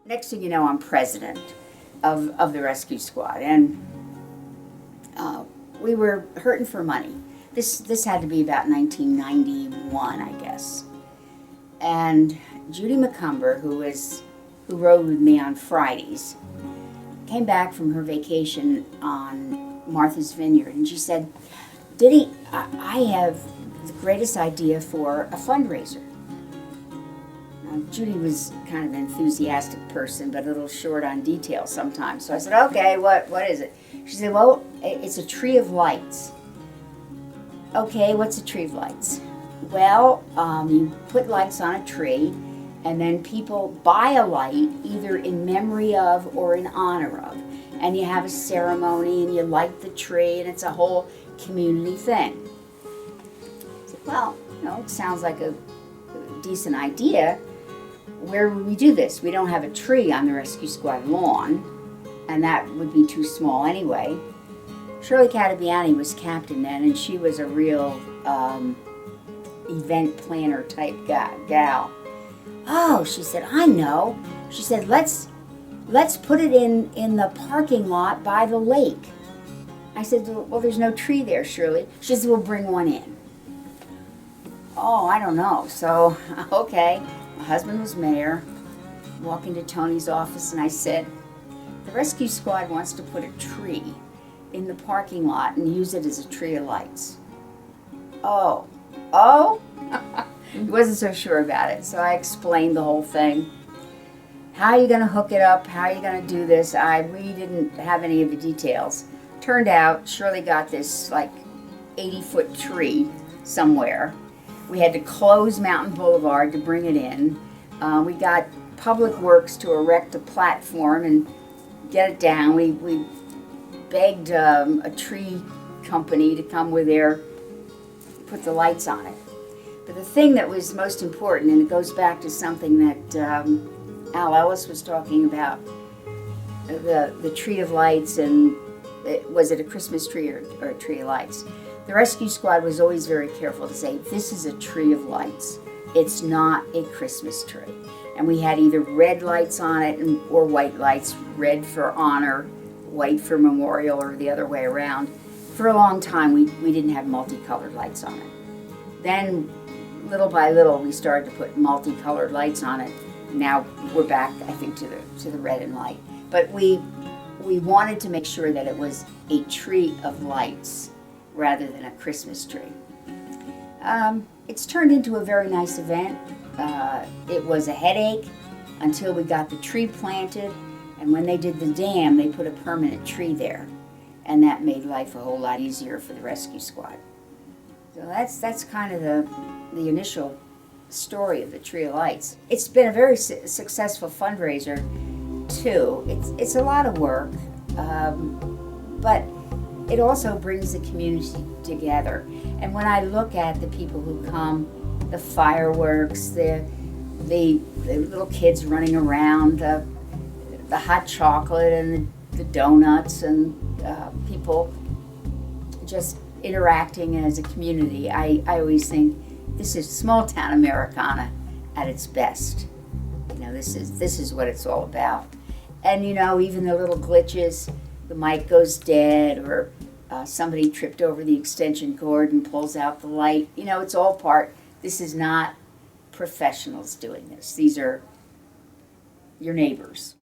Next thing you know, I'm president of the rescue squad, and we were hurting for money. This had to be about 1991, I guess. And Judy McCumber, who rode with me on Fridays, came back from her vacation on Martha's Vineyard, and she said, "Diddy, I have the greatest idea for a fundraiser." Now, Judy was kind of an enthusiastic person, but a little short on details sometimes. So I said, "Okay, what is it?" She said, "Well, it's a tree of lights." "Okay, what's a tree of lights?" "Well, you put lights on a tree, and then people buy a light either in memory of or in honor of. And you have a ceremony and you light the tree, and it's a whole community thing." I said, "Well, it sounds like a decent idea. Where would we do this? We don't have a tree on the rescue squad lawn, and that would be too small anyway." Shirley Catabiani was captain then, and she was a real event planner type gal. "Oh," she said, "I know." She said, let's put it in the parking lot by the lake." I said, "Well, there's no tree there, Shirley." She said, "We'll bring one in." Oh, I don't know. So, okay. My husband was mayor. Walk into Tony's office, and I said, "The rescue squad wants to put a tree in the parking lot and use it as a tree of lights." Oh? He wasn't so sure about it, so I explained the whole thing. How are you going to hook it up? How are you going to do this? We didn't have any of the details. Turned out Shirley got this like 80-foot tree somewhere. We had to close Mountain Boulevard to bring it in. We got Public Works to erect a platform and get it down. We begged a tree company to come with put the lights on it. But the thing that was most important, and it goes back to something that Al Ellis was talking about, the tree of lights, and was it a Christmas tree or a tree of lights? The rescue squad was always very careful to say, this is a tree of lights. It's not a Christmas tree. And we had either red lights on it or white lights, red for honor, white for memorial, or the other way around. For a long time, we didn't have multicolored lights on it. Then, little by little, we started to put multicolored lights on it. Now we're back, I think, to the red and white. But we wanted to make sure that it was a tree of lights rather than a Christmas tree. It's turned into a very nice event. It was a headache until we got the tree planted, and when they did the dam, they put a permanent tree there, and that made life a whole lot easier for the rescue squad. So that's kind of the initial story of the Tree of Lights. It's been a very successful fundraiser too. It's a lot of work, but it also brings the community together. And when I look at the people who come, the fireworks, the little kids running around, the hot chocolate and the donuts, and people just interacting as a community, I always think this is small town Americana at its best. This is what it's all about. And even the little glitches, the mic goes dead, or somebody tripped over the extension cord and pulls out the light. It's all part. This is not professionals doing this. These are your neighbors.